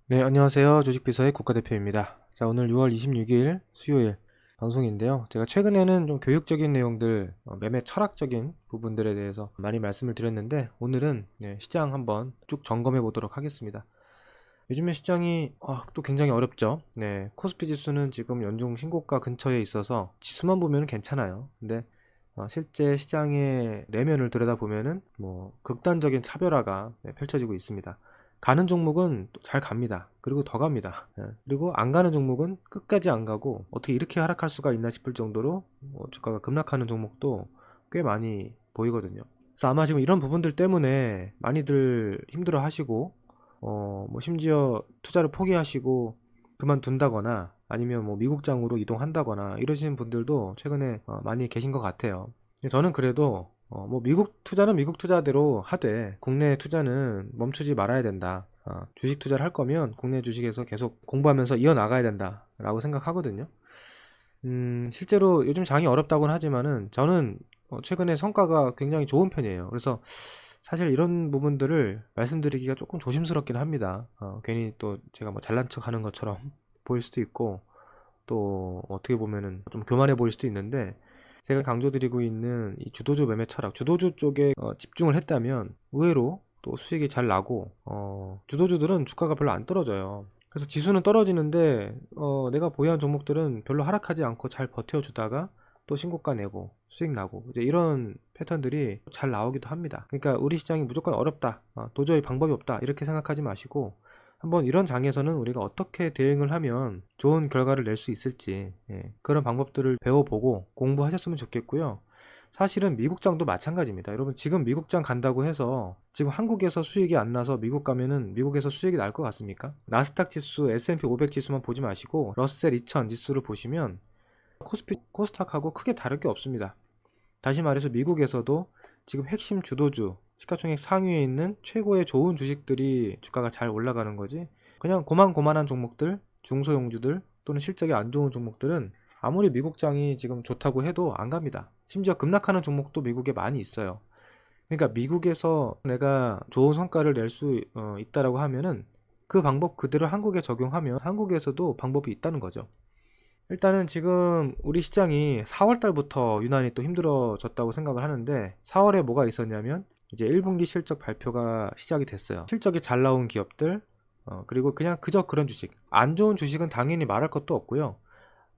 네, 안녕하세요. 주식비서의 국가대표입니다. 자, 오늘 6월 26일 수요일 방송인데요. 제가 최근에는 좀 교육적인 내용들, 매매 철학적인 부분들에 대해서 많이 말씀을 드렸는데, 오늘은 시장 한번 쭉 점검해 보도록 하겠습니다. 요즘에 시장이 또 굉장히 어렵죠. 네, 코스피 지수는 지금 연중 신고가 근처에 있어서 지수만 보면 괜찮아요. 근데 실제 시장의 내면을 들여다보면은 극단적인 차별화가 펼쳐지고 있습니다. 가는 종목은 또 잘 갑니다. 그리고 더 갑니다. 그리고 안 가는 종목은 끝까지 안 가고 어떻게 이렇게 하락할 수가 있나 싶을 정도로 주가가 급락하는 종목도 꽤 많이 보이거든요. 그래서 아마 지금 이런 부분들 때문에 많이들 힘들어 하시고 심지어 투자를 포기하시고 그만둔다거나 아니면 미국장으로 이동한다거나 이러시는 분들도 최근에 많이 계신 것 같아요. 저는 그래도 미국 투자는 미국 투자대로 하되 국내 투자는 멈추지 말아야 된다. 주식 투자를 할 거면 국내 주식에서 계속 공부하면서 이어나가야 된다 라고 생각하거든요. 실제로 요즘 장이 어렵다고는 하지만은 저는 최근에 성과가 굉장히 좋은 편이에요. 그래서 사실 이런 부분들을 말씀드리기가 조금 조심스럽긴 합니다. 괜히 또 제가 잘난 척 하는 것처럼 보일 수도 있고, 또 어떻게 보면은 좀 교만해 보일 수도 있는데, 제가 강조드리고 있는 이 주도주 매매 철학, 주도주 쪽에 집중을 했다면 의외로 또 수익이 잘 나고, 주도주들은 주가가 별로 안 떨어져요. 그래서 지수는 떨어지는데 내가 보유한 종목들은 별로 하락하지 않고 잘 버텨주다가 또 신고가 내고 수익 나고 이제 이런 패턴들이 잘 나오기도 합니다. 그러니까 우리 시장이 무조건 어렵다, 도저히 방법이 없다 이렇게 생각하지 마시고 한번 이런 장에서는 우리가 어떻게 대응을 하면 좋은 결과를 낼 수 있을지, 그런 방법들을 배워보고 공부하셨으면 좋겠고요. 사실은 미국장도 마찬가지입니다. 여러분, 지금 미국장 간다고 해서 지금 한국에서 수익이 안 나서 미국 가면은 미국에서 수익이 날 것 같습니까? 나스닥 지수, S&P 500 지수만 보지 마시고 러셀 2000 지수를 보시면 코스피, 코스닥하고 크게 다를 게 없습니다. 다시 말해서 미국에서도 지금 핵심 주도주, 시가총액 상위에 있는 최고의 좋은 주식들이 주가가 잘 올라가는 거지, 그냥 고만고만한 종목들, 중소형주들 또는 실적이 안 좋은 종목들은 아무리 미국장이 지금 좋다고 해도 안 갑니다. 심지어 급락하는 종목도 미국에 많이 있어요. 그러니까 미국에서 내가 좋은 성과를 낼 수 있다라고 하면은 그 방법 그대로 한국에 적용하면 한국에서도 방법이 있다는 거죠. 일단은 지금 우리 시장이 4월 달부터 유난히 또 힘들어졌다고 생각을 하는데, 4월에 뭐가 있었냐면 이제 1분기 실적 발표가 시작이 됐어요. 실적이 잘 나온 기업들, 그리고 그냥 그저 그런 주식, 안 좋은 주식은 당연히 말할 것도 없고요.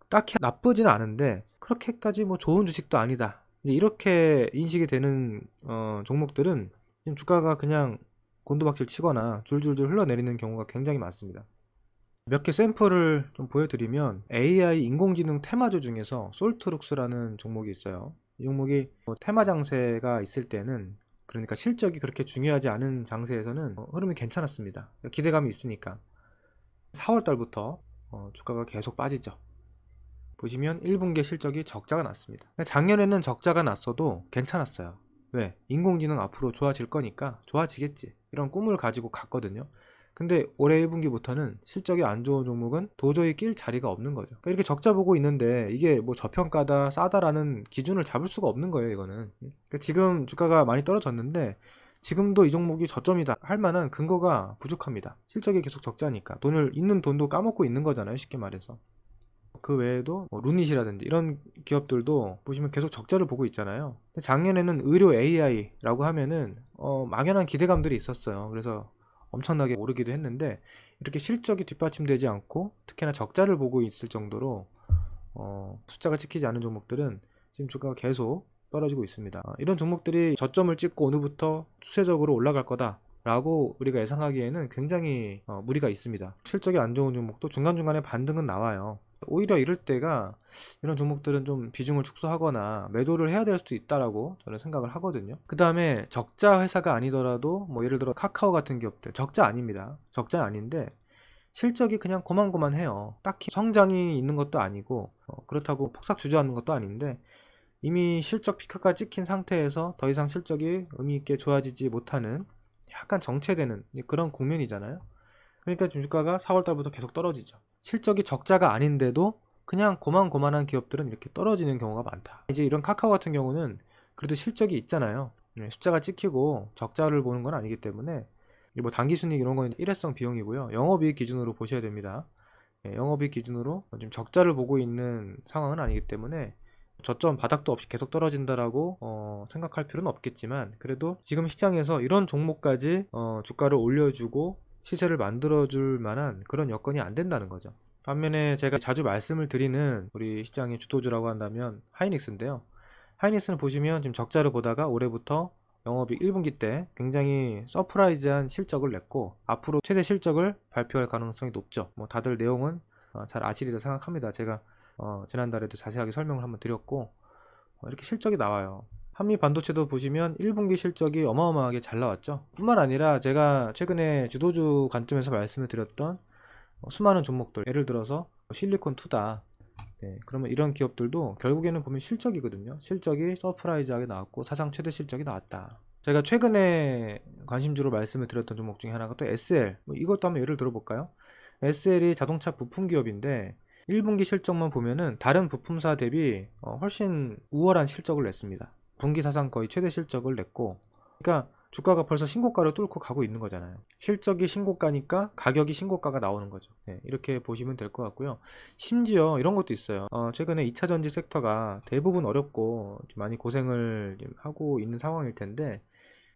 딱히 나쁘진 않은데 그렇게까지 좋은 주식도 아니다, 이제 이렇게 인식이 되는 종목들은 지금 주가가 그냥 곤두박질 치거나 줄줄줄 흘러내리는 경우가 굉장히 많습니다. 몇 개 샘플을 좀 보여드리면, AI 인공지능 테마주 중에서 솔트룩스라는 종목이 있어요. 이 종목이 테마 장세가 있을 때는, 그러니까 실적이 그렇게 중요하지 않은 장세에서는 흐름이 괜찮았습니다. 기대감이 있으니까. 4월 달부터 주가가 계속 빠지죠. 보시면 1분기 실적이 적자가 났습니다. 작년에는 적자가 났어도 괜찮았어요. 왜? 인공지능 앞으로 좋아질 거니까 좋아지겠지, 이런 꿈을 가지고 갔거든요. 근데 올해 1분기부터는 실적이 안 좋은 종목은 도저히 낄 자리가 없는 거죠. 그러니까 이렇게 적자 보고 있는데 이게 저평가다 싸다라는 기준을 잡을 수가 없는 거예요, 이거는. 그러니까 지금 주가가 많이 떨어졌는데 지금도 이 종목이 저점이다 할 만한 근거가 부족합니다. 실적이 계속 적자니까 돈을, 있는 돈도 까먹고 있는 거잖아요, 쉽게 말해서. 그 외에도 루닛이라든지 이런 기업들도 보시면 계속 적자를 보고 있잖아요. 작년에는 의료 AI라고 하면은 막연한 기대감들이 있었어요. 그래서 엄청나게 오르기도 했는데, 이렇게 실적이 뒷받침되지 않고 특히나 적자를 보고 있을 정도로 숫자가 찍히지 않은 종목들은 지금 주가가 계속 떨어지고 있습니다. 이런 종목들이 저점을 찍고 오늘부터 추세적으로 올라갈 거다 라고 우리가 예상하기에는 굉장히 무리가 있습니다. 실적이 안 좋은 종목도 중간중간에 반등은 나와요. 오히려 이럴 때가, 이런 종목들은 좀 비중을 축소하거나 매도를 해야 될 수도 있다라고 저는 생각을 하거든요. 그 다음에 적자 회사가 아니더라도 예를 들어 카카오 같은 기업들 적자 아닙니다. 적자는 아닌데 실적이 그냥 고만고만해요. 딱히 성장이 있는 것도 아니고 그렇다고 폭삭 주저하는 것도 아닌데, 이미 실적 피크가 찍힌 상태에서 더 이상 실적이 의미 있게 좋아지지 못하는 약간 정체되는 그런 국면이잖아요. 그러니까 지금 주가가 4월 달부터 계속 떨어지죠. 실적이 적자가 아닌데도 그냥 고만고만한 기업들은 이렇게 떨어지는 경우가 많다. 이제 이런 카카오 같은 경우는 그래도 실적이 있잖아요. 숫자가 찍히고 적자를 보는 건 아니기 때문에 뭐 당기순이익 이런 건 일회성 비용이고요. 영업이익 기준으로 보셔야 됩니다. 영업이익 기준으로 지금 적자를 보고 있는 상황은 아니기 때문에 저점 바닥도 없이 계속 떨어진다라고 생각할 필요는 없겠지만, 그래도 지금 시장에서 이런 종목까지 주가를 올려주고 시세를 만들어줄 만한 그런 여건이 안 된다는 거죠. 반면에 제가 자주 말씀을 드리는 우리 시장의 주도주라고 한다면 하이닉스인데요. 하이닉스는 보시면 지금 적자를 보다가 올해부터 영업이익 1분기 때 굉장히 서프라이즈한 실적을 냈고, 앞으로 최대 실적을 발표할 가능성이 높죠. 뭐 다들 내용은 잘 아시리라 생각합니다. 제가 지난달에도 자세하게 설명을 한번 드렸고, 이렇게 실적이 나와요. 한미 반도체도 보시면 1분기 실적이 어마어마하게 잘 나왔죠. 뿐만 아니라 제가 최근에 주도주 관점에서 말씀을 드렸던 수많은 종목들, 예를 들어서 실리콘2다. 그러면 이런 기업들도 결국에는 보면 실적이거든요. 실적이 서프라이즈하게 나왔고 사상 최대 실적이 나왔다. 제가 최근에 관심주로 말씀을 드렸던 종목 중에 하나가 또 SL. 이것도 한번 예를 들어볼까요? SL이 자동차 부품 기업인데 1분기 실적만 보면은 다른 부품사 대비 훨씬 우월한 실적을 냈습니다. 분기 사상 거의 최대 실적을 냈고, 그러니까 주가가 벌써 신고가를 뚫고 가고 있는 거잖아요. 실적이 신고가니까 가격이 신고가가 나오는 거죠. 이렇게 보시면 될 것 같고요. 심지어 이런 것도 있어요. 최근에 2차전지 섹터가 대부분 어렵고 많이 고생을 하고 있는 상황일 텐데,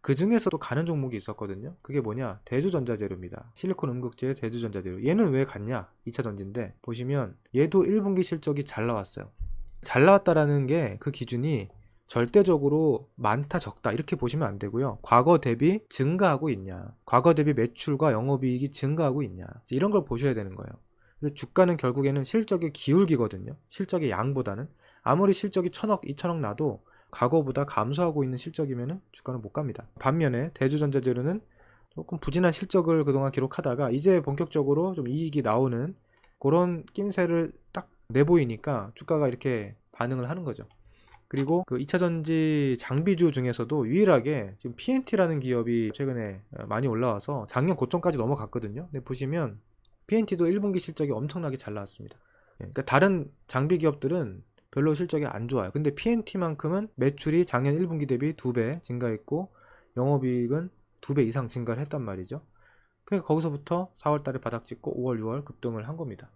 그 중에서도 가는 종목이 있었거든요. 그게 뭐냐? 대주전자재료입니다. 실리콘 음극재의 대주전자재료. 얘는 왜 갔냐? 2차전지인데 보시면 얘도 1분기 실적이 잘 나왔어요. 잘 나왔다라는 게 그 기준이 절대적으로 많다 적다 이렇게 보시면 안 되고요. 과거 대비 증가하고 있냐, 과거 대비 매출과 영업이익이 증가하고 있냐, 이런 걸 보셔야 되는 거예요. 그래서 주가는 결국에는 실적의 기울기거든요. 실적의 양보다는. 아무리 실적이 1000억 2000억 나도 과거보다 감소하고 있는 실적이면 주가는 못 갑니다. 반면에 대주전자재료는 조금 부진한 실적을 그동안 기록하다가 이제 본격적으로 좀 이익이 나오는 그런 낌새를 딱 내보이니까 주가가 이렇게 반응을 하는 거죠. 그리고 그 2차전지 장비주 중에서도 유일하게 지금 PNT라는 기업이 최근에 많이 올라와서 작년 고점까지 넘어갔거든요. 근데 보시면 PNT도 1분기 실적이 엄청나게 잘 나왔습니다. 그러니까 다른 장비 기업들은 별로 실적이 안 좋아요. 근데 PNT만큼은 매출이 작년 1분기 대비 2배 증가했고 영업이익은 2배 이상 증가를 했단 말이죠. 그러니까 거기서부터 4월 달에 바닥 찍고 5월, 6월 급등을 한 겁니다.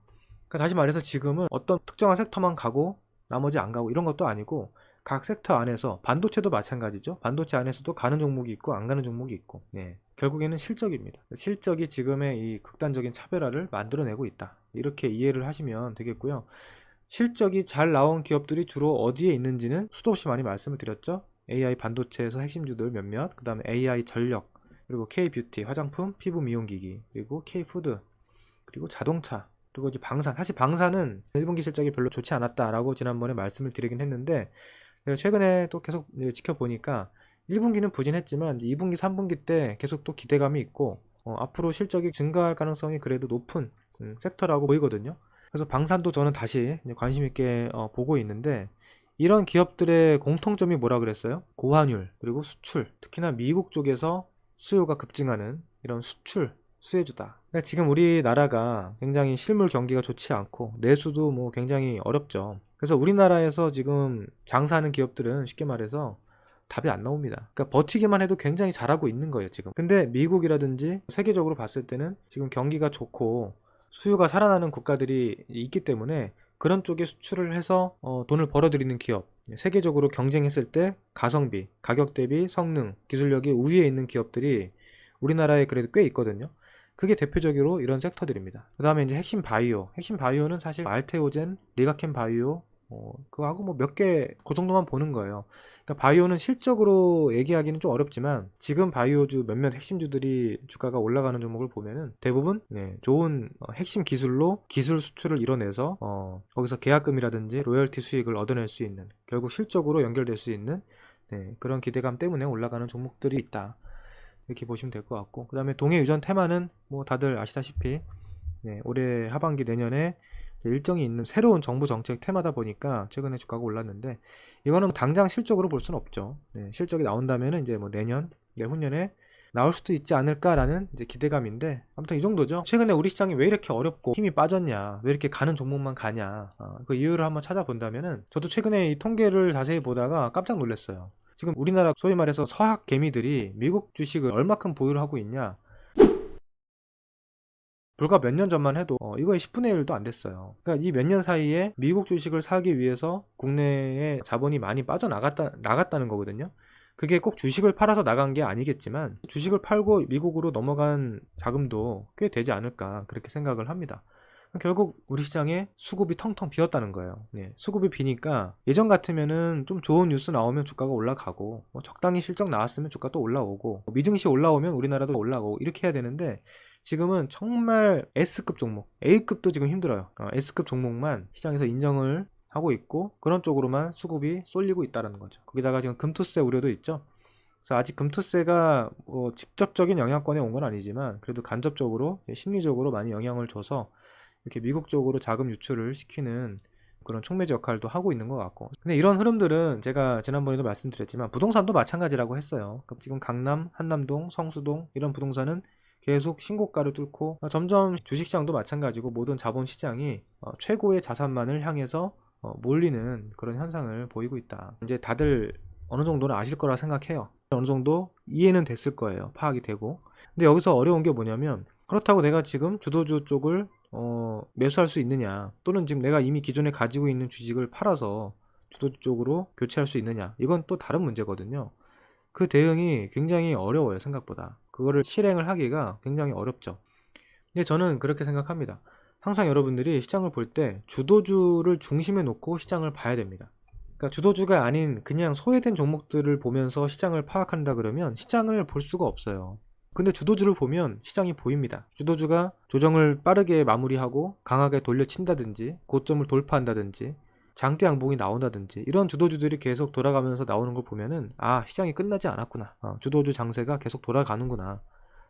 그러니까 다시 말해서 지금은 어떤 특정한 섹터만 가고 나머지 안 가고 이런 것도 아니고, 각 섹터 안에서 반도체도 마찬가지죠. 반도체 안에서도 가는 종목이 있고 안 가는 종목이 있고, 결국에는 실적입니다. 실적이 지금의 이 극단적인 차별화를 만들어내고 있다. 이렇게 이해를 하시면 되겠고요. 실적이 잘 나온 기업들이 주로 어디에 있는지는 수도 없이 많이 말씀을 드렸죠. AI 반도체에서 핵심주들 몇몇, 그 다음에 AI 전력, 그리고 K뷰티 화장품, 피부 미용기기, 그리고 K푸드, 그리고 자동차, 그리고 이제 방산. 사실 방산은 1분기 실적이 별로 좋지 않았다라고 지난번에 말씀을 드리긴 했는데, 최근에 또 계속 지켜보니까 1분기는 부진했지만 2분기, 3분기 때 계속 또 기대감이 있고 앞으로 실적이 증가할 가능성이 그래도 높은 섹터라고 보이거든요. 그래서 방산도 저는 다시 관심 있게 보고 있는데, 이런 기업들의 공통점이 뭐라 그랬어요? 고환율, 그리고 수출, 특히나 미국 쪽에서 수요가 급증하는 이런 수출 수혜주다. 그러니까 지금 우리나라가 굉장히 실물 경기가 좋지 않고 내수도 뭐 굉장히 어렵죠. 그래서 우리나라에서 지금 장사하는 기업들은 쉽게 말해서 답이 안 나옵니다. 그러니까 버티기만 해도 굉장히 잘하고 있는 거예요 지금. 근데 미국이라든지 세계적으로 봤을 때는 지금 경기가 좋고 수요가 살아나는 국가들이 있기 때문에 그런 쪽에 수출을 해서 돈을 벌어들이는 기업, 세계적으로 경쟁했을 때 가성비, 가격 대비 성능, 기술력이 우위에 있는 기업들이 우리나라에 그래도 꽤 있거든요. 그게 대표적으로 이런 섹터들입니다. 그 다음에 이제 핵심 바이오. 핵심 바이오는 사실 알테오젠, 리가켄 바이오, 그거하고 뭐 몇 개, 그 정도만 보는 거예요. 그러니까 바이오는 실적으로 얘기하기는 좀 어렵지만, 지금 바이오주 몇몇 핵심주들이 주가가 올라가는 종목을 보면은 대부분 좋은 핵심 기술로 기술 수출을 이뤄내서 거기서 계약금이라든지 로열티 수익을 얻어낼 수 있는, 결국 실적으로 연결될 수 있는 그런 기대감 때문에 올라가는 종목들이 있다. 이렇게 보시면 될 것 같고, 그 다음에 동해 유전 테마는 뭐 다들 아시다시피 올해 하반기 내년에 일정이 있는 새로운 정부 정책 테마다 보니까 최근에 주가가 올랐는데, 이거는 당장 실적으로 볼 수는 없죠. 실적이 나온다면 이제 뭐 내년, 내후년에 나올 수도 있지 않을까라는 이제 기대감인데, 아무튼 이 정도죠. 최근에 우리 시장이 왜 이렇게 어렵고 힘이 빠졌냐, 왜 이렇게 가는 종목만 가냐, 그 이유를 한번 찾아본다면은, 저도 최근에 이 통계를 자세히 보다가 깜짝 놀랐어요. 지금 우리나라 소위 말해서 서학 개미들이 미국 주식을 얼마큼 보유를 하고 있냐, 불과 몇 년 전만 해도 이거의 10분의 1도 안 됐어요. 그러니까 이 몇 년 사이에 미국 주식을 사기 위해서 국내에 자본이 많이 나갔다는 거거든요. 그게 꼭 주식을 팔아서 나간 게 아니겠지만 주식을 팔고 미국으로 넘어간 자금도 꽤 되지 않을까 그렇게 생각을 합니다. 결국 우리 시장에 수급이 텅텅 비었다는 거예요. 네, 수급이 비니까 예전 같으면은 좀 좋은 뉴스 나오면 주가가 올라가고 적당히 실적 나왔으면 주가 또 올라오고 미증시 올라오면 우리나라도 올라가고 이렇게 해야 되는데 지금은 정말 S급 종목, A급도 지금 힘들어요. S급 종목만 시장에서 인정을 하고 있고 그런 쪽으로만 수급이 쏠리고 있다는 거죠. 거기다가 지금 금투세 우려도 있죠. 그래서 아직 금투세가 직접적인 영향권에 온 건 아니지만 그래도 간접적으로 심리적으로 많이 영향을 줘서 이렇게 미국 쪽으로 자금 유출을 시키는 그런 촉매제 역할도 하고 있는 것 같고, 근데 이런 흐름들은 제가 지난번에도 말씀드렸지만 부동산도 마찬가지라고 했어요. 그러니까 지금 강남, 한남동, 성수동 이런 부동산은 계속 신고가를 뚫고 점점 주식시장도 마찬가지고 모든 자본시장이 최고의 자산만을 향해서 몰리는 그런 현상을 보이고 있다. 이제 다들 어느 정도는 아실 거라 생각해요. 어느 정도 이해는 됐을 거예요. 파악이 되고. 근데 여기서 어려운 게 뭐냐면 그렇다고 내가 지금 주도주 쪽을 매수할 수 있느냐, 또는 지금 내가 이미 기존에 가지고 있는 주식을 팔아서 주도주 쪽으로 교체할 수 있느냐, 이건 또 다른 문제거든요. 그 대응이 굉장히 어려워요. 생각보다 그거를 실행을 하기가 굉장히 어렵죠. 근데 저는 그렇게 생각합니다. 항상 여러분들이 시장을 볼 때 주도주를 중심에 놓고 시장을 봐야 됩니다. 그러니까 주도주가 아닌 그냥 소외된 종목들을 보면서 시장을 파악한다 그러면 시장을 볼 수가 없어요. 근데 주도주를 보면 시장이 보입니다. 주도주가 조정을 빠르게 마무리하고 강하게 돌려친다든지 고점을 돌파한다든지 장대 양봉이 나온다든지 이런 주도주들이 계속 돌아가면서 나오는 걸 보면은 시장이 끝나지 않았구나, 주도주 장세가 계속 돌아가는구나,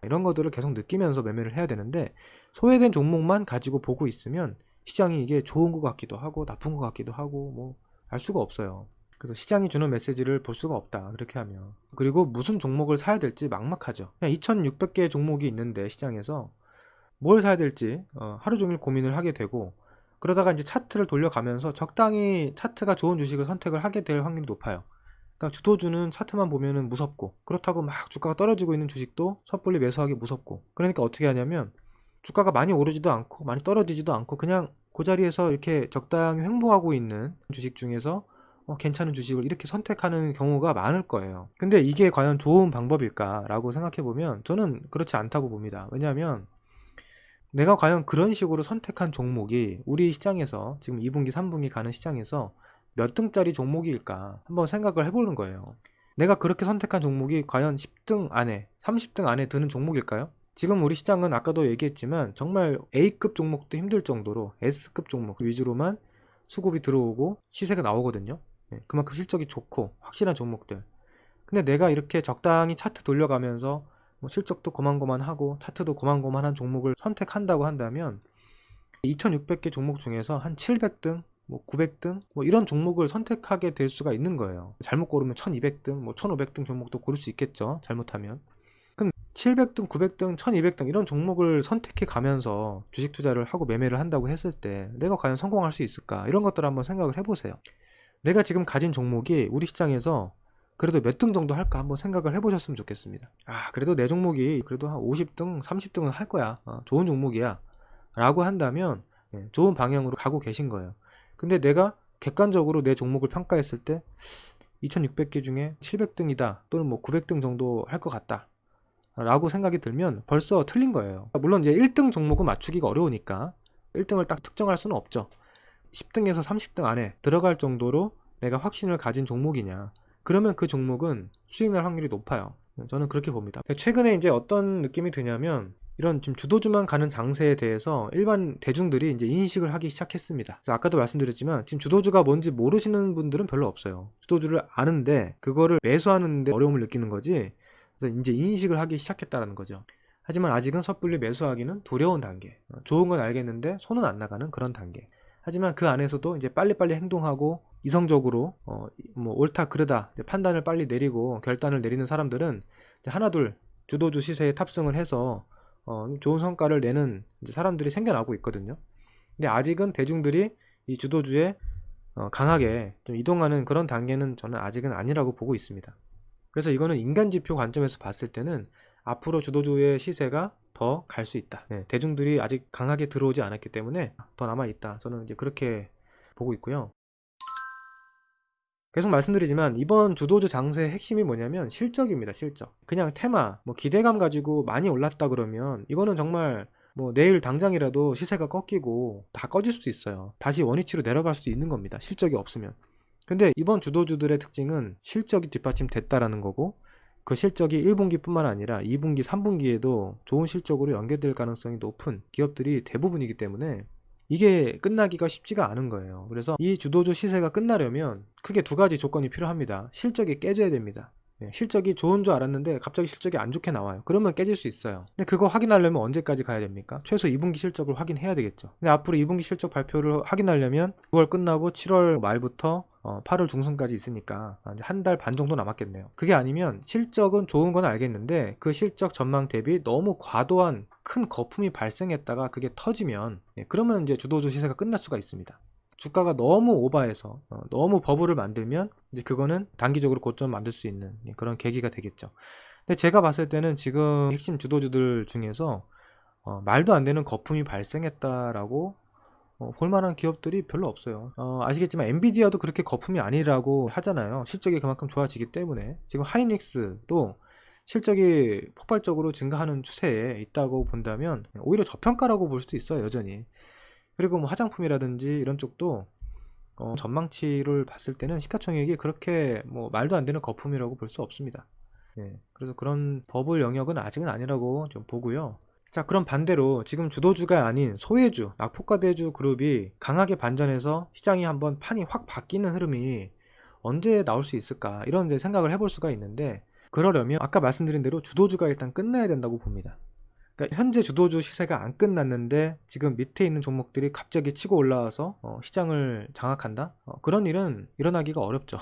이런 것들을 계속 느끼면서 매매를 해야 되는데 소외된 종목만 가지고 보고 있으면 시장이 이게 좋은 것 같기도 하고 나쁜 것 같기도 하고 알 수가 없어요. 그래서 시장이 주는 메시지를 볼 수가 없다, 그렇게 하면. 그리고 무슨 종목을 사야 될지 막막하죠. 그냥 2600개의 종목이 있는데 시장에서 뭘 사야 될지 하루 종일 고민을 하게 되고, 그러다가 이제 차트를 돌려가면서 적당히 차트가 좋은 주식을 선택을 하게 될 확률이 높아요. 그러니까 주도주는 차트만 보면은 무섭고, 그렇다고 막 주가가 떨어지고 있는 주식도 섣불리 매수하기 무섭고, 그러니까 어떻게 하냐면 주가가 많이 오르지도 않고 많이 떨어지지도 않고 그냥 그 자리에서 이렇게 적당히 횡보하고 있는 주식 중에서 괜찮은 주식을 이렇게 선택하는 경우가 많을 거예요. 근데 이게 과연 좋은 방법일까 라고 생각해보면 저는 그렇지 않다고 봅니다. 왜냐하면 내가 과연 그런 식으로 선택한 종목이 우리 시장에서 지금 2분기 3분기 가는 시장에서 몇 등짜리 종목일까 한번 생각을 해보는 거예요. 내가 그렇게 선택한 종목이 과연 10등 안에 30등 안에 드는 종목일까요? 지금 우리 시장은 아까도 얘기했지만 정말 A급 종목도 힘들 정도로 S급 종목 위주로만 수급이 들어오고 시세가 나오거든요. 그만큼 실적이 좋고 확실한 종목들. 근데 내가 이렇게 적당히 차트 돌려가면서 실적도 고만고만하고 차트도 고만고만한 종목을 선택한다고 한다면 2600개 종목 중에서 한 700등, 900등 이런 종목을 선택하게 될 수가 있는 거예요. 잘못 고르면 1200등, 1500등 종목도 고를 수 있겠죠, 잘못하면. 그럼 700등, 900등, 1200등 이런 종목을 선택해 가면서 주식 투자를 하고 매매를 한다고 했을 때 내가 과연 성공할 수 있을까, 이런 것들을 한번 생각을 해보세요. 내가 지금 가진 종목이 우리 시장에서 그래도 몇 등 정도 할까 한번 생각을 해보셨으면 좋겠습니다. 그래도 내 종목이 그래도 한 50등, 30등은 할 거야, 좋은 종목이야 라고 한다면 좋은 방향으로 가고 계신 거예요. 근데 내가 객관적으로 내 종목을 평가했을 때 2600개 중에 700등이다 또는 900등 정도 할 것 같다 라고 생각이 들면 벌써 틀린 거예요. 물론 이제 1등 종목은 맞추기가 어려우니까 1등을 딱 특정할 수는 없죠. 10등에서 30등 안에 들어갈 정도로 내가 확신을 가진 종목이냐, 그러면 그 종목은 수익 날 확률이 높아요. 저는 그렇게 봅니다. 최근에 이제 어떤 느낌이 드냐면 이런 지금 주도주만 가는 장세에 대해서 일반 대중들이 이제 인식을 하기 시작했습니다. 그래서 아까도 말씀드렸지만 지금 주도주가 뭔지 모르시는 분들은 별로 없어요. 주도주를 아는데 그거를 매수하는데 어려움을 느끼는 거지. 그래서 이제 인식을 하기 시작했다는 거죠. 하지만 아직은 섣불리 매수하기는 두려운 단계. 좋은 건 알겠는데 손은 안 나가는 그런 단계. 하지만 그 안에서도 이제 빨리빨리 행동하고 이성적으로 옳다 그르다 판단을 빨리 내리고 결단을 내리는 사람들은 이제 하나둘 주도주 시세에 탑승을 해서 좋은 성과를 내는 사람들이 생겨나고 있거든요. 근데 아직은 대중들이 이 주도주에 강하게 좀 이동하는 그런 단계는 저는 아직은 아니라고 보고 있습니다. 그래서 이거는 인간지표 관점에서 봤을 때는 앞으로 주도주의 시세가 더 갈 수 있다. 대중들이 아직 강하게 들어오지 않았기 때문에 더 남아있다. 저는 이제 그렇게 보고 있고요. 계속 말씀드리지만 이번 주도주 장세의 핵심이 뭐냐면 실적입니다. 실적. 그냥 테마, 뭐 기대감 가지고 많이 올랐다 그러면 이거는 정말 뭐 내일 당장이라도 시세가 꺾이고 다 꺼질 수도 있어요. 다시 원위치로 내려갈 수도 있는 겁니다. 실적이 없으면. 근데 이번 주도주들의 특징은 실적이 뒷받침됐다라는 거고, 그 실적이 1분기뿐만 아니라 2분기, 3분기에도 좋은 실적으로 연결될 가능성이 높은 기업들이 대부분이기 때문에 이게 끝나기가 쉽지가 않은 거예요. 그래서 이 주도주 시세가 끝나려면 크게 두 가지 조건이 필요합니다. 실적이 깨져야 됩니다. 실적이 좋은 줄 알았는데 갑자기 실적이 안 좋게 나와요. 그러면 깨질 수 있어요. 근데 그거 확인하려면 언제까지 가야 됩니까? 최소 2분기 실적을 확인해야 되겠죠. 근데 앞으로 2분기 실적 발표를 확인하려면 9월 끝나고 7월 말부터 8월 중순까지 있으니까 한 달 반 정도 남았겠네요. 그게 아니면 실적은 좋은 건 알겠는데 그 실적 전망 대비 너무 과도한 큰 거품이 발생했다가 그게 터지면 그러면 이제 주도주 시세가 끝날 수가 있습니다. 주가가 너무 오버해서 너무 버블을 만들면 이제 그거는 단기적으로 고점 만들 수 있는 그런 계기가 되겠죠. 근데 제가 봤을 때는 지금 핵심 주도주들 중에서 말도 안 되는 거품이 발생했다라고 볼만한 기업들이 별로 없어요. 아시겠지만 엔비디아도 그렇게 거품이 아니라고 하잖아요. 실적이 그만큼 좋아지기 때문에. 지금 하이닉스도 실적이 폭발적으로 증가하는 추세에 있다고 본다면 오히려 저평가라고 볼 수도 있어요. 여전히. 그리고 뭐 화장품이라든지 이런 쪽도 전망치를 봤을 때는 시가총액이 그렇게 뭐 말도 안 되는 거품이라고 볼 수 없습니다. 그래서 그런 버블 영역은 아직은 아니라고 좀 보고요. 자, 그럼 반대로 지금 주도주가 아닌 소외주, 낙폭과대주 그룹이 강하게 반전해서 시장이 한번 판이 확 바뀌는 흐름이 언제 나올 수 있을까, 이런 이제 생각을 해볼 수가 있는데, 그러려면 아까 말씀드린 대로 주도주가 일단 끝나야 된다고 봅니다. 그러니까 현재 주도주 시세가 안 끝났는데 지금 밑에 있는 종목들이 갑자기 치고 올라와서 시장을 장악한다? 그런 일은 일어나기가 어렵죠.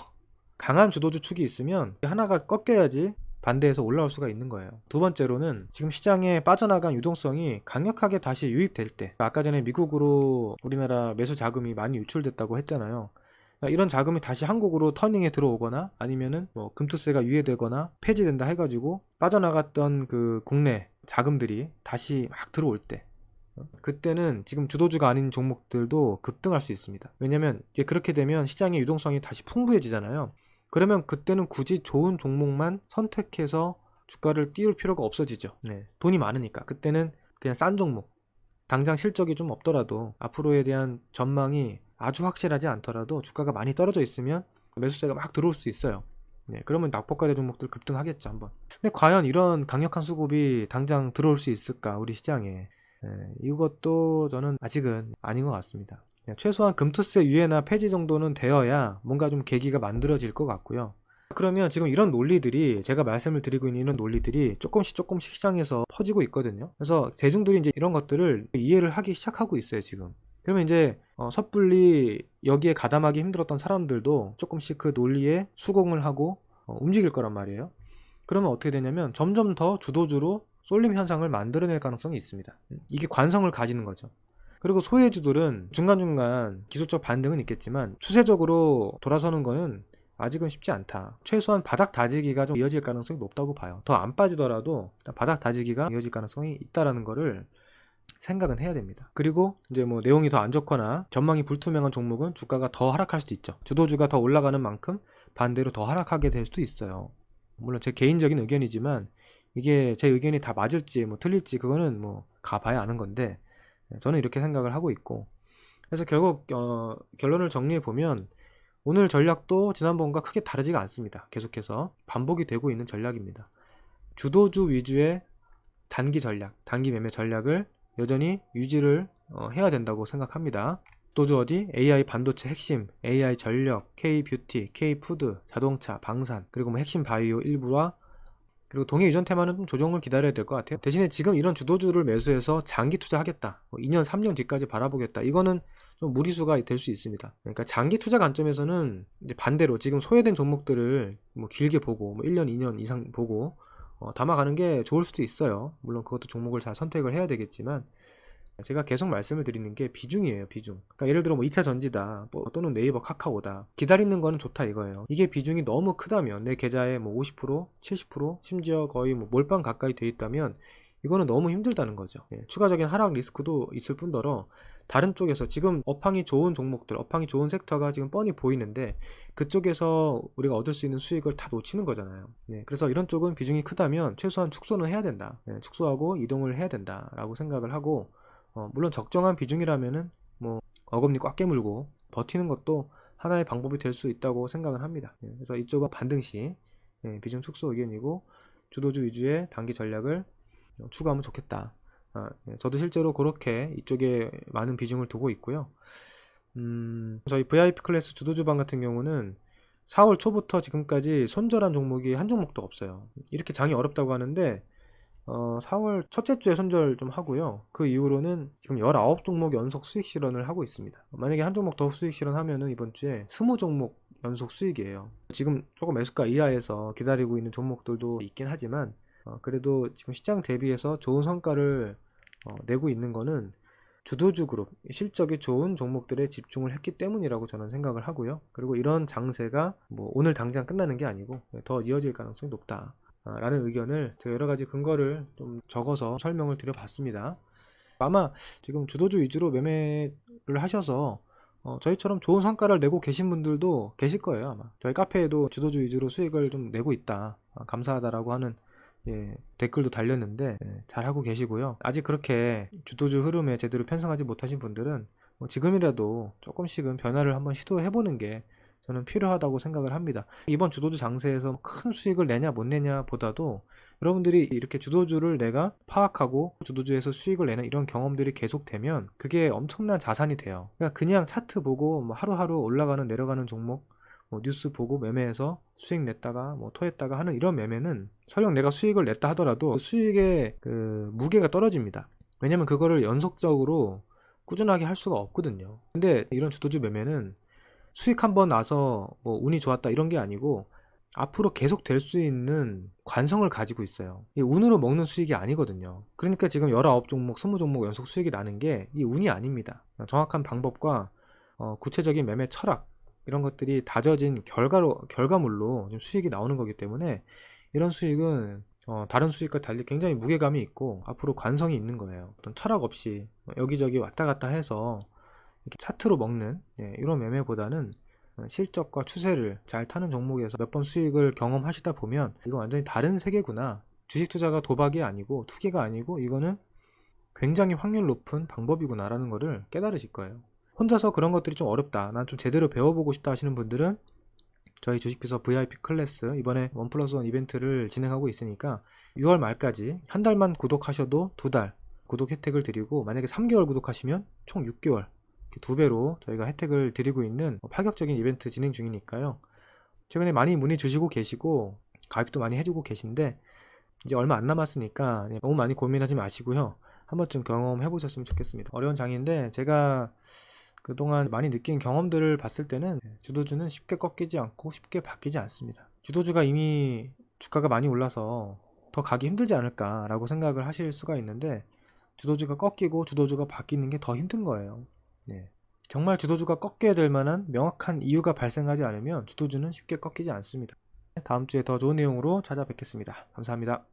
강한 주도주 축이 있으면 하나가 꺾여야지 반대해서 올라올 수가 있는 거예요. 두 번째로는 지금 시장에 빠져나간 유동성이 강력하게 다시 유입될 때, 아까 전에 미국으로 우리나라 매수 자금이 많이 유출됐다고 했잖아요. 그러니까 이런 자금이 다시 한국으로 터닝에 들어오거나 아니면은 뭐 금투세가 유예되거나 폐지된다 해가지고 빠져나갔던 그 국내 자금들이 다시 막 들어올 때, 그때는 지금 주도주가 아닌 종목들도 급등할 수 있습니다. 왜냐면 그렇게 되면 시장의 유동성이 다시 풍부해지잖아요. 그러면 그때는 굳이 좋은 종목만 선택해서 주가를 띄울 필요가 없어지죠. 돈이 많으니까. 그때는 그냥 싼 종목, 당장 실적이 좀 없더라도 앞으로에 대한 전망이 아주 확실하지 않더라도 주가가 많이 떨어져 있으면 매수세가 막 들어올 수 있어요. 그러면 낙폭과대 종목들 급등하겠죠, 한번. 근데 과연 이런 강력한 수급이 당장 들어올 수 있을까, 우리 시장에? 이것도 저는 아직은 아닌 것 같습니다. 최소한 금투세 유예나 폐지 정도는 되어야 뭔가 좀 계기가 만들어질 것 같고요. 그러면 지금 이런 논리들이, 제가 말씀을 드리고 있는 이런 논리들이 조금씩 시장에서 퍼지고 있거든요. 그래서 대중들이 이제 이런 것들을 이해를 하기 시작하고 있어요, 지금. 그러면 이제 섣불리 여기에 가담하기 힘들었던 사람들도 조금씩 그 논리에 수긍을 하고 움직일 거란 말이에요. 그러면 어떻게 되냐면 점점 더 주도주로 쏠림 현상을 만들어낼 가능성이 있습니다. 이게 관성을 가지는 거죠. 그리고 소외주들은 중간중간 기술적 반등은 있겠지만 추세적으로 돌아서는 거는 아직은 쉽지 않다. 최소한 바닥 다지기가 좀 이어질 가능성이 높다고 봐요. 더 안 빠지더라도 바닥 다지기가 이어질 가능성이 있다라는 거를 생각은 해야 됩니다. 그리고 이제 뭐 내용이 더 안 좋거나 전망이 불투명한 종목은 주가가 더 하락할 수도 있죠. 주도주가 더 올라가는 만큼 반대로 더 하락하게 될 수도 있어요. 물론 제 개인적인 의견이지만 이게 제 의견이 다 맞을지 뭐 틀릴지 그거는 뭐 가봐야 아는 건데, 저는 이렇게 생각을 하고 있고, 그래서 결국 결론을 정리해 보면 오늘 전략도 지난번과 크게 다르지가 않습니다. 계속해서 반복이 되고 있는 전략입니다. 주도주 위주의 단기 전략, 단기 매매 전략을 여전히 유지를 해야 된다고 생각합니다. 주도주 어디? AI 반도체 핵심, AI 전력, K-뷰티, K-푸드, 자동차, 방산, 그리고 뭐 핵심 바이오 일부와, 그리고 동해 유전 테마는 좀 조정을 기다려야 될 것 같아요. 대신에 지금 이런 주도주를 매수해서 장기 투자하겠다, 2년 3년 뒤까지 바라보겠다, 이거는 좀 무리수가 될 수 있습니다. 그러니까 장기 투자 관점에서는 이제 반대로 지금 소외된 종목들을 뭐 길게 보고 뭐 1년 2년 이상 보고 담아가는 게 좋을 수도 있어요. 물론 그것도 종목을 잘 선택을 해야 되겠지만, 제가 계속 말씀을 드리는 게 비중이에요, 비중. 그러니까 예를 들어 뭐 2차 전지다, 또는 네이버 카카오다, 기다리는 거는 좋다 이거예요. 이게 비중이 너무 크다면, 내 계좌에 뭐 50%, 70%, 심지어 거의 뭐 몰빵 가까이 돼 있다면 이거는 너무 힘들다는 거죠. 추가적인 하락 리스크도 있을 뿐더러 다른 쪽에서 지금 업황이 좋은 종목들, 업황이 좋은 섹터가 지금 뻔히 보이는데 그쪽에서 우리가 얻을 수 있는 수익을 다 놓치는 거잖아요. 그래서 이런 쪽은 비중이 크다면 최소한 축소는 해야 된다. 축소하고 이동을 해야 된다라고 생각을 하고, 물론 적정한 비중이라면은 뭐 어금니 꽉 깨물고 버티는 것도 하나의 방법이 될 수 있다고 생각을 합니다. 그래서 이쪽은 반등시 비중 축소 의견이고, 주도주 위주의 단기 전략을 추구하면 좋겠다. 저도 실제로 그렇게 이쪽에 많은 비중을 두고 있고요. 저희 VIP 클래스 주도주방 같은 경우는 4월 초부터 지금까지 손절한 종목이 한 종목도 없어요. 이렇게 장이 어렵다고 하는데 4월 첫째 주에 손절 좀 하고요. 그 이후로는 지금 19종목 연속 수익 실현을 하고 있습니다. 만약에 한 종목 더 수익 실현하면은 이번 주에 20종목 연속 수익이에요. 지금 조금 매수가 이하에서 기다리고 있는 종목들도 있긴 하지만 그래도 지금 시장 대비해서 좋은 성과를 내고 있는 거는 주도주 그룹, 실적이 좋은 종목들에 집중을 했기 때문이라고 저는 생각을 하고요. 그리고 이런 장세가 뭐 오늘 당장 끝나는 게 아니고 더 이어질 가능성이 높다 라는 의견을 제가 여러 가지 근거를 좀 적어서 설명을 드려봤습니다. 아마 지금 주도주 위주로 매매를 하셔서 저희처럼 좋은 성과를 내고 계신 분들도 계실 거예요. 아마 저희 카페에도 주도주 위주로 수익을 좀 내고 있다, 감사하다라고 하는 댓글도 달렸는데 잘하고 계시고요. 아직 그렇게 주도주 흐름에 제대로 편성하지 못하신 분들은 지금이라도 조금씩은 변화를 한번 시도해보는 게 저는 필요하다고 생각을 합니다. 이번 주도주 장세에서 큰 수익을 내냐 못 내냐 보다도 여러분들이 이렇게 주도주를 내가 파악하고 주도주에서 수익을 내는 이런 경험들이 계속되면 그게 엄청난 자산이 돼요. 그냥 차트 보고 뭐 하루하루 올라가는 내려가는 종목 뉴스 보고 매매해서 수익 냈다가 토했다가 하는 이런 매매는 설령 내가 수익을 냈다 하더라도 수익의 그 무게가 떨어집니다. 왜냐면 그거를 연속적으로 꾸준하게 할 수가 없거든요. 근데 이런 주도주 매매는 수익 한번 나서 운이 좋았다 이런 게 아니고 앞으로 계속 될 수 있는 관성을 가지고 있어요. 이 운으로 먹는 수익이 아니거든요. 그러니까 지금 19종목, 20종목 연속 수익이 나는 게 이 운이 아닙니다. 정확한 방법과 구체적인 매매 철학, 이런 것들이 다져진 결과물로 수익이 나오는 거기 때문에 이런 수익은 다른 수익과 달리 굉장히 무게감이 있고 앞으로 관성이 있는 거예요. 어떤 철학 없이 여기저기 왔다 갔다 해서 이렇게 차트로 먹는 이런 매매보다는 실적과 추세를 잘 타는 종목에서 몇 번 수익을 경험하시다 보면 이거 완전히 다른 세계구나. 주식 투자가 도박이 아니고 투기가 아니고 이거는 굉장히 확률 높은 방법이구나 라는 거를 깨달으실 거예요. 혼자서 그런 것들이 좀 어렵다, 난 좀 제대로 배워보고 싶다 하시는 분들은 저희 주식비서 VIP 클래스 이번에 1+1 이벤트를 진행하고 있으니까 6월 말까지 한 달만 구독하셔도 2달 구독 혜택을 드리고, 만약에 3개월 구독하시면 총 6개월 2배로 저희가 혜택을 드리고 있는 파격적인 이벤트 진행 중이니까요. 최근에 많이 문의 주시고 계시고 가입도 많이 해주고 계신데 이제 얼마 안 남았으니까 너무 많이 고민하지 마시고요. 한 번쯤 경험해 보셨으면 좋겠습니다. 어려운 장인데 제가 그동안 많이 느낀 경험들을 봤을 때는 주도주는 쉽게 꺾이지 않고 쉽게 바뀌지 않습니다. 주도주가 이미 주가가 많이 올라서 더 가기 힘들지 않을까 라고 생각을 하실 수가 있는데 주도주가 꺾이고 주도주가 바뀌는 게 더 힘든 거예요. 정말 주도주가 꺾여야 될 만한 명확한 이유가 발생하지 않으면 주도주는 쉽게 꺾이지 않습니다. 다음 주에 더 좋은 내용으로 찾아뵙겠습니다. 감사합니다.